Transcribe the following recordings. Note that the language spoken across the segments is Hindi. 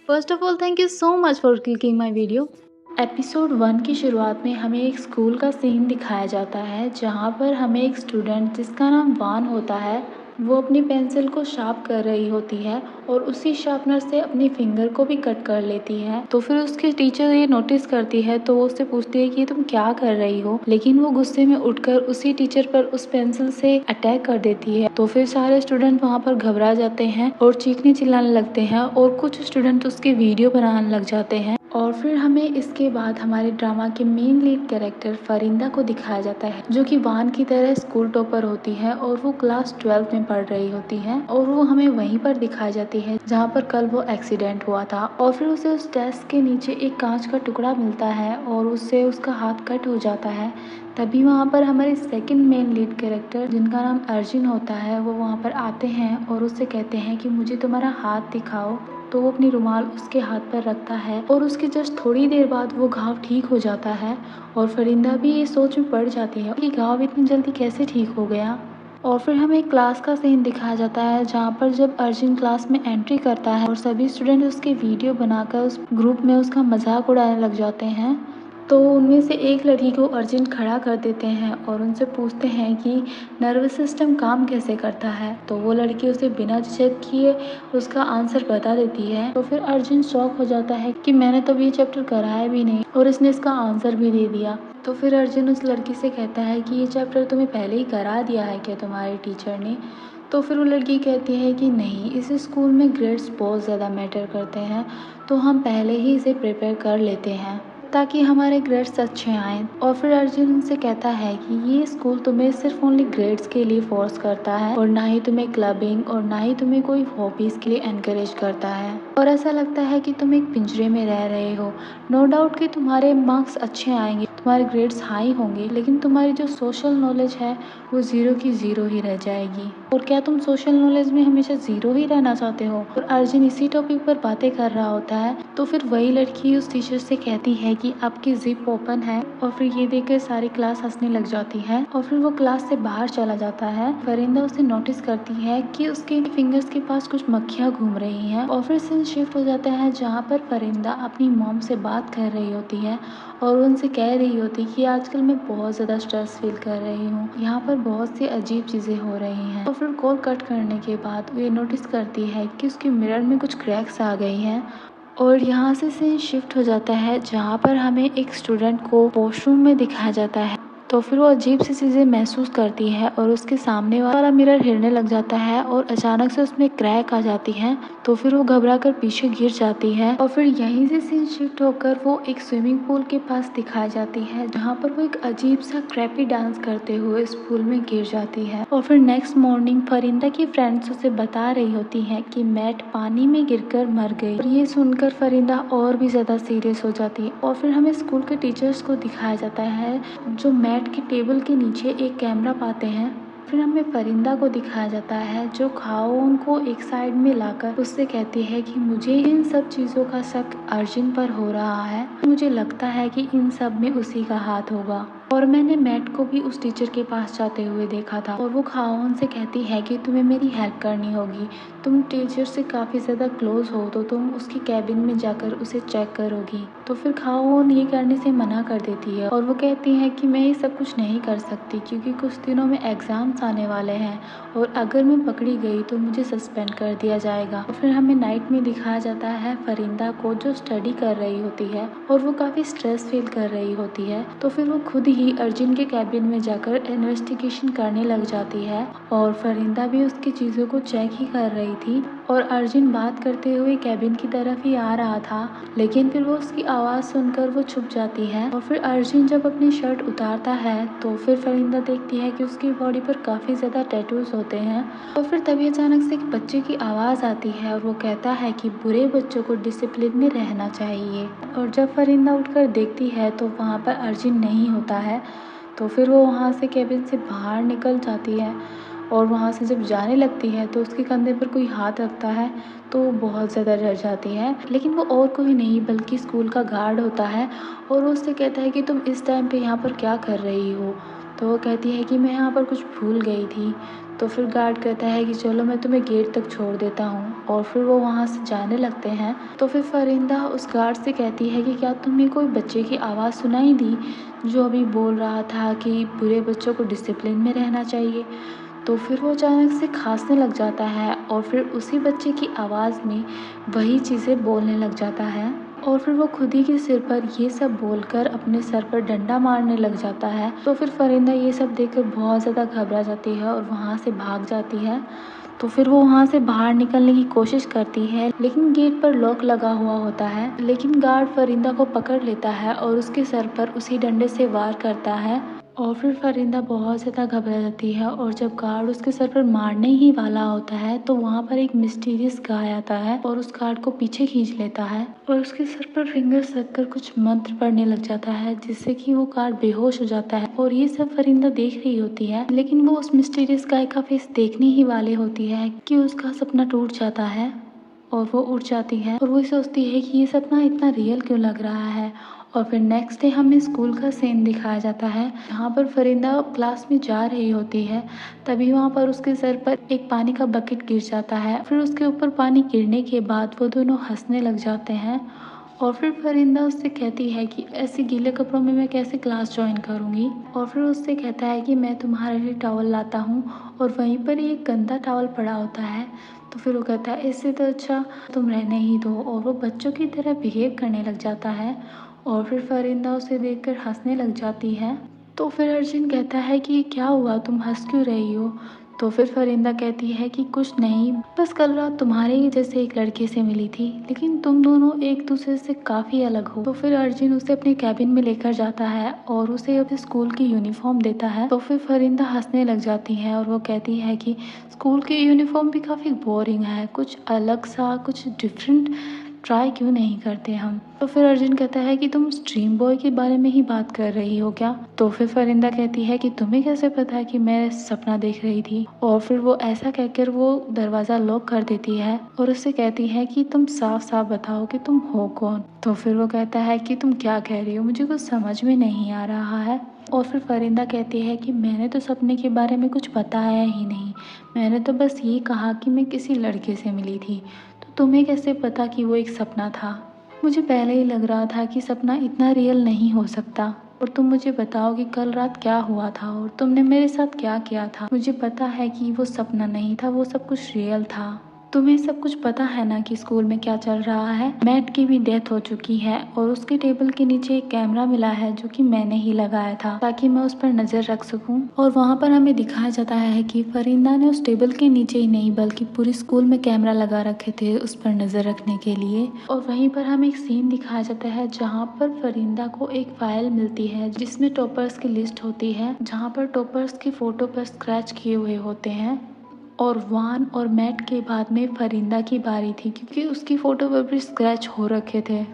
First of all thank you so much for clicking my video. Episode 1 की शुरुआत में हमें एक स्कूल का सीन दिखाया जाता है जहाँ पर हमें एक स्टूडेंट जिसका नाम वान होता है वो अपनी पेंसिल को शार्प कर रही होती है और उसी शार्पनर से अपनी फिंगर को भी कट कर लेती है। तो फिर उसकी टीचर ये नोटिस करती है तो वो उससे पूछती है कि तुम क्या कर रही हो, लेकिन वो गुस्से में उठकर उसी टीचर पर उस पेंसिल से अटैक कर देती है। तो फिर सारे स्टूडेंट वहाँ पर घबरा जाते हैं और चीखने चिल्लाने लगते हैं और कुछ स्टूडेंट उसकी वीडियो बनाने लग जाते हैं। और फिर हमें इसके बाद हमारे ड्रामा के मेन लीड कैरेक्टर फरिंदा को दिखाया जाता है जो कि वान की तरह स्कूल टॉपर होती है और वो क्लास 12 में पढ़ रही होती है और वो हमें वहीं पर दिखाई जाती है जहाँ पर कल वो एक्सीडेंट हुआ था। और फिर उसे उस डेस्क के नीचे एक कांच का टुकड़ा मिलता है और उससे उसका हाथ कट हो जाता है। तभी वहाँ पर हमारे सेकंड मेन लीड कैरेक्टर जिनका नाम अर्जुन होता है वो वहाँ पर आते हैं और उससे कहते हैं कि मुझे तुम्हारा हाथ दिखाओ। तो वो अपनी रुमाल उसके हाथ पर रखता है और उसके जस्ट थोड़ी देर बाद वो घाव ठीक हो जाता है। और फरिंदा भी ये सोच में पड़ जाती है कि घाव इतनी जल्दी कैसे ठीक हो गया। और फिर हमें क्लास का सीन दिखाया जाता है जहाँ पर जब अर्जुन क्लास में एंट्री करता है और सभी स्टूडेंट उसकी वीडियो बनाकर उस ग्रुप में उसका मजाक उड़ाने लग जाते हैं। तो उनमें से एक लड़की को अर्जुन खड़ा कर देते हैं और उनसे पूछते हैं कि नर्वस सिस्टम काम कैसे करता है। तो वो लड़की उसे बिना झिझक किए उसका आंसर बता देती है। तो फिर अर्जुन शॉक हो जाता है कि मैंने तो ये चैप्टर कराया भी नहीं और इसने इसका आंसर भी दे दिया। तो फिर अर्जुन उस लड़की से कहता है कि ये चैप्टर तुम्हें पहले ही करा दिया है क्या तुम्हारे टीचर ने। तो फिर वो लड़की कहती है कि नहीं, इस स्कूल में ग्रेड्स बहुत ज़्यादा मैटर करते हैं तो हम पहले ही इसे प्रिपेयर कर लेते हैं ताकि हमारे ग्रेड्स अच्छे आएँ। और फिर अर्जुन उनसे कहता है कि ये स्कूल तुम्हें सिर्फ ओनली ग्रेड्स के लिए फोर्स करता है और ना ही तुम्हें क्लबिंग और ना ही तुम्हें कोई हॉबीज़ के लिए एनकरेज करता है। और ऐसा लगता है कि तुम एक पिंजरे में रह रहे हो। नो डाउट कि तुम्हारे मार्क्स अच्छे आएंगे, तुम्हारे ग्रेड्स हाई होंगे, लेकिन तुम्हारी जो सोशल नॉलेज है वो ज़ीरो की ज़ीरो ही रह जाएगी। और क्या तुम सोशल नॉलेज में हमेशा ज़ीरो ही रहना चाहते हो। और अर्जुन इसी टॉपिक पर बातें कर रहा होता है तो फिर वही लड़की उस टीचर से कहती है कि आपकी जिप ओपन है। और फिर ये देखकर सारी क्लास हंसने लग जाती है और फिर वो क्लास से बाहर चला जाता है। फरिंदा उसे नोटिस करती है कि उसके फिंगर्स के पास कुछ मक्खियाँ घूम रही हैं। और फिर सीन शिफ्ट हो जाता है जहाँ पर फरिंदा अपनी मॉम से बात कर रही होती है और उनसे कह रही होती कि आजकल मैं बहुत ज़्यादा स्ट्रेस फील कर रही हूँ, यहाँ पर बहुत सी अजीब चीज़ें हो रही हैं। और फिर कॉल कट करने के बाद वो ये नोटिस करती है कि उसके मिरर में कुछ क्रैक्स आ गई हैं। और यहाँ से सीन शिफ्ट हो जाता है जहाँ पर हमें एक स्टूडेंट को वॉशरूम में दिखाया जाता है। तो फिर वो अजीब सी चीज़ें महसूस करती है और उसके सामने वाला मिरर हिलने लग जाता है और अचानक से उसमें क्रैक आ जाती है। तो फिर वो घबरा कर पीछे गिर जाती है और फिर यहीं से सीन शिफ्ट होकर वो एक स्विमिंग पूल के पास दिखाई जाती है जहाँ पर वो एक अजीब सा क्रैपी डांस करते हुए इस पूल में गिर जाती है। और फिर नेक्स्ट मॉर्निंग फरिंदा की फ्रेंड्स उसे बता रही होती हैं कि मैट पानी में गिरकर मर गई। और ये सुनकर फरिंदा और भी ज़्यादा सीरियस हो जाती है। और फिर हमें स्कूल के टीचर्स को दिखाया जाता है जो मैट की टेबल के नीचे एक कैमरा पाते हैं। फिर हमें फरिंदा को दिखाया जाता है जो खाओन को एक साइड में लाकर उससे कहती है कि मुझे इन सब चीज़ों का शक अर्जुन पर हो रहा है, मुझे लगता है कि इन सब में उसी का हाथ होगा। और मैंने मैट को भी उस टीचर के पास जाते हुए देखा था। और वो खाओन से कहती है कि तुम्हें मेरी हेल्प करनी होगी, तुम टीचर से काफ़ी ज़्यादा क्लोज हो तो तुम उसकी कैबिन में जाकर उसे चेक करोगी। तो फिर खाओन ये करने से मना कर देती है और वो कहती है कि मैं ये सब कुछ नहीं कर सकती क्योंकि कुछ दिनों में एग्ज़ाम्स आने वाले हैं और अगर मैं पकड़ी गई तो मुझे सस्पेंड कर दिया जाएगा। और फिर हमें नाइट में दिखाया जाता है फरिंदा को जो स्टडी कर रही होती है और वो काफ़ी स्ट्रेस फील कर रही होती है। तो फिर वो खुद ही अर्जुन के कैबिन में जाकर इन्वेस्टिगेशन करने लग जाती है और फरिंदा भी उसकी चीज़ों को चेक ही कर रही थी। और अर्जुन बात करते हुए कैबिन की तरफ ही आ रहा था, लेकिन फिर वो उसकी आवाज़ सुनकर वो छुप जाती है। और फिर अर्जुन जब अपनी शर्ट उतारता है तो फिर फरिंदा देखती है कि उसकी बॉडी पर काफ़ी ज़्यादा टैटूज होते हैं। और फिर तभी अचानक से एक बच्चे की आवाज़ आती है और वो कहता है कि बुरे बच्चों को डिसिप्लिन में रहना चाहिए। और जब फरिंदा उठकर देखती है तो वहाँ पर अर्जुन नहीं होता है। तो फिर वो वहाँ से कैबिन से बाहर निकल जाती है और वहाँ से जब जाने लगती है तो उसके कंधे पर कोई हाथ रखता है तो वो बहुत ज़्यादा डर जाती है। लेकिन वो और कोई नहीं बल्कि स्कूल का गार्ड होता है और वो उससे कहता है कि तुम इस टाइम पे यहाँ पर क्या कर रही हो। तो वो कहती है कि मैं यहाँ पर कुछ भूल गई थी। तो फिर गार्ड कहता है कि चलो मैं तुम्हें गेट तक छोड़ देता हूँ, और फिर वो वहाँ से जाने लगते हैं। तो फिर फरिंदा उस गार्ड से कहती है कि क्या तुम्हें कोई बच्चे की आवाज़ सुनाई दी जो अभी बोल रहा था कि बुरे बच्चों को डिसिप्लिन में रहना चाहिए। तो फिर वो अचानक से खांसने लग जाता है और फिर उसी बच्चे की आवाज़ में वही चीज़ें बोलने लग जाता है, और फिर वो खुद ही के सिर पर ये सब बोलकर अपने सर पर डंडा मारने लग जाता है। तो फिर फरिंदा ये सब देखकर बहुत ज़्यादा घबरा जाती है और वहाँ से भाग जाती है। तो फिर वो वहाँ से बाहर निकलने की कोशिश करती है, लेकिन गेट पर लॉक लगा हुआ होता है। लेकिन गार्ड फरिंदा को पकड़ लेता है और उसके सर पर उसी डंडे से वार करता है, और फिर फरिंदा बहुत ज़्यादा घबरा जाती है। और जब गार्ड उसके सर पर मारने ही वाला होता है तो वहाँ पर एक मिस्टीरियस गाय आता है और उस गार्ड को पीछे खींच लेता है और उसके सर पर फिंगर्स रखकर कुछ मंत्र पढ़ने लग जाता है, जिससे कि वो गार्ड बेहोश हो जाता है। और ये सब फरिंदा देख रही होती है, लेकिन वो उस मिस्टीरियस गाय का फेस देखने ही वाले होती है कि उसका सपना टूट जाता है और वो उठ जाती है। और वो सोचती है कि ये सपना इतना रियल क्यों लग रहा है। और फिर नेक्स्ट डे हमें स्कूल का सीन दिखाया जाता है, जहाँ पर फरिंदा क्लास में जा रही होती है। तभी वहाँ पर उसके सर पर एक पानी का बकेट गिर जाता है। फिर उसके ऊपर पानी गिरने के बाद वो दोनों हंसने लग जाते हैं। और फिर फरिंदा उससे कहती है कि ऐसे गीले कपड़ों में मैं कैसे क्लास ज्वाइन करूँगी। और फिर उससे कहता है कि मैं तुम्हारे लिए टॉवल लाता हूँ, और वहीं पर एक गंदा टॉवल पड़ा होता है। तो फिर वो कहता है इससे तो अच्छा तुम रहने ही दो, और वो बच्चों की तरह बिहेव करने लग जाता है। और फिर फरिंदा उसे देखकर हंसने लग जाती है। तो फिर अर्जुन कहता है कि क्या हुआ, तुम हंस क्यों रही हो। तो फिर फरिंदा कहती है कि कुछ नहीं, बस कल रात तुम्हारे ही जैसे एक लड़के से मिली थी, लेकिन तुम दोनों एक दूसरे से काफ़ी अलग हो। तो फिर अर्जुन उसे अपने कैबिन में लेकर जाता है और उसे अपने स्कूल की यूनिफॉर्म देता है। तो फिर फरिंदा हंसने लग जाती है और वो कहती है कि स्कूल की यूनिफॉर्म भी काफ़ी बोरिंग है, कुछ अलग सा, कुछ डिफरेंट ट्राई क्यों नहीं करते हम। तो फिर अर्जुन कहता है कि तुम स्ट्रीम बॉय के बारे में ही बात कर रही हो क्या। तो फिर फरिंदा कहती है कि तुम्हें कैसे पता है कि मैं सपना देख रही थी। और फिर वो ऐसा कहकर वो दरवाज़ा लॉक कर देती है और उससे कहती है कि तुम साफ साफ बताओ कि तुम हो कौन। तो फिर वो कहता है कि तुम क्या कह रही हो, मुझे कुछ समझ में नहीं आ रहा है। और फिर फरिंदा कहती है कि मैंने तो सपने के बारे में कुछ बताया ही नहीं, मैंने तो बस ये कहा कि मैं किसी लड़के से मिली थी। तो तुम्हें कैसे पता कि वो एक सपना था। मुझे पहले ही लग रहा था कि सपना इतना रियल नहीं हो सकता। और तुम मुझे बताओ कि कल रात क्या हुआ था और तुमने मेरे साथ क्या किया था। मुझे पता है कि वो सपना नहीं था, वो सब कुछ रियल था। तुम्हें सब कुछ पता है ना कि स्कूल में क्या चल रहा है। मैट की भी डेथ हो चुकी है और उसके टेबल के नीचे एक कैमरा मिला है जो कि मैंने ही लगाया था ताकि मैं उस पर नजर रख सकूं। और वहाँ पर हमें दिखाया जाता है कि फरिंदा ने उस टेबल के नीचे ही नहीं बल्कि पूरे स्कूल में कैमरा लगा रखे थे उस पर नजर रखने के लिए। और वहीं पर हमें एक सीन दिखाया जाता है जहाँ पर फरिंदा को एक फाइल मिलती है जिसमें टॉपर्स की लिस्ट होती है, जहाँ पर टॉपर्स की फोटो पर स्क्रैच किए हुए होते हैं। और वान और मैट के बाद में फरिंदा की बारी थी क्योंकि उसकी फ़ोटो पर भी स्क्रैच हो रखे थे।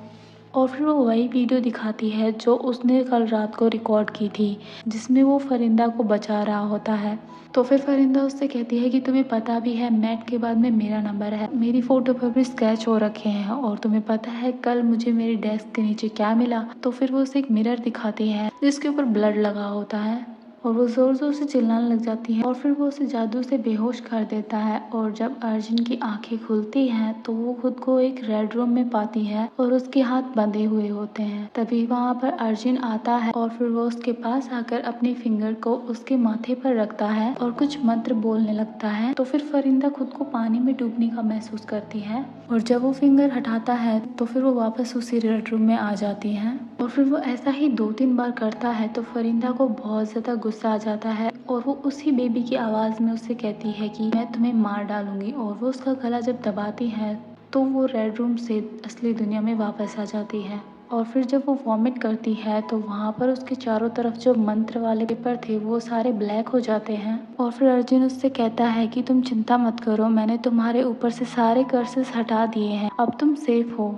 और फिर वो वही वीडियो दिखाती है जो उसने कल रात को रिकॉर्ड की थी, जिसमें वो फरिंदा को बचा रहा होता है। तो फिर फरिंदा उससे कहती है कि तुम्हें पता भी है मैट के बाद में मेरा नंबर है, मेरी फ़ोटो पर भी स्क्रैच हो रखे हैं, और तुम्हें पता है कल मुझे मेरी डेस्क के नीचे क्या मिला। तो फिर वो उसे एक मिरर दिखाती है जिसके ऊपर ब्लड लगा होता है और वो ज़ोर ज़ोर से चिल्लाने लग जाती है। और फिर वो उसे जादू से बेहोश कर देता है। और जब अर्जुन की आंखें खुलती हैं तो वो खुद को एक रेड रूम में पाती है और उसके हाथ बंधे हुए होते हैं। तभी वहाँ पर अर्जुन आता है और फिर वो उसके पास आकर अपने फिंगर को उसके माथे पर रखता है और कुछ मंत्र बोलने लगता है। तो फिर फरिंदा खुद को पानी में डूबने का महसूस करती है और जब वो फिंगर हटाता है तो फिर वो वापस उसी रेड रूम में आ जाती है। और फिर वो ऐसा ही 2-3 बार करता है तो फरिंदा को बहुत ज़्यादा गुस्सा आ जाता है और वो उसी बेबी की आवाज़ में उससे कहती है कि मैं तुम्हें मार डालूंगी। और वो उसका गला जब दबाती है तो वो रेड रूम से असली दुनिया में वापस आ जाती है। और फिर जब वो वॉमिट करती है तो वहाँ पर उसके चारों तरफ जो मंत्र वाले पेपर थे वो सारे ब्लैक हो जाते हैं। और फिर अर्जुन उससे कहता है कि तुम चिंता मत करो, मैंने तुम्हारे ऊपर से सारे कर्सेस हटा दिए हैं, अब तुम सेफ हो।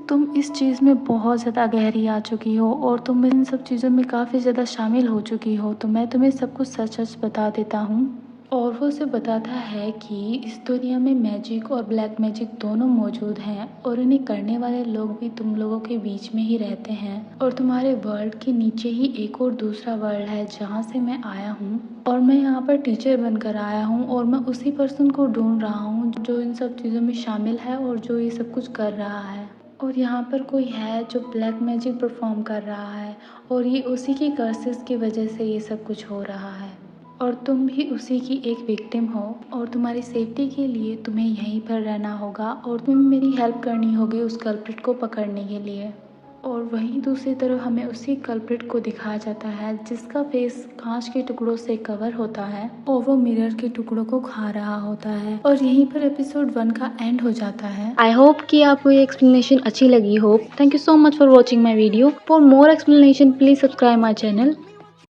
तुम इस चीज़ में बहुत ज़्यादा गहरी आ चुकी हो और तुम इन सब चीज़ों में काफ़ी ज़्यादा शामिल हो चुकी हो, तो मैं तुम्हें सब कुछ सच सच बता देता हूँ। और वो उसे बताता है कि इस दुनिया में मैजिक और ब्लैक मैजिक दोनों मौजूद हैं और इन्हें करने वाले लोग भी तुम लोगों के बीच में ही रहते हैं और तुम्हारे वर्ल्ड के नीचे ही एक और दूसरा वर्ल्ड है जहाँ से मैं आया हूँ और मैं यहाँ पर टीचर बनकर आया हूँ और मैं उसी पर्सन को ढूंढ रहा हूँ जो इन सब चीज़ों में शामिल है और जो ये सब कुछ कर रहा है। और यहाँ पर कोई है जो ब्लैक मैजिक परफॉर्म कर रहा है और ये उसी की कर्सेस की वजह से ये सब कुछ हो रहा है और तुम भी उसी की एक विक्टिम हो और तुम्हारी सेफ्टी के लिए तुम्हें यहीं पर रहना होगा और तुम्हें मेरी हेल्प करनी होगी उस कल्प्रिट को पकड़ने के लिए। और वहीं दूसरी तरफ हमें उसी कल्प्रिट को दिखाया जाता है जिसका फेस कांच के टुकड़ों से कवर होता है और वो मिरर के टुकड़ों को खा रहा होता है और यहीं पर एपिसोड 1 का एंड हो जाता है। आई होप कि आपको ये एक्सप्लेनेशन अच्छी लगी हो। Thank you so much for watching my video. For more explanation please subscribe my channel.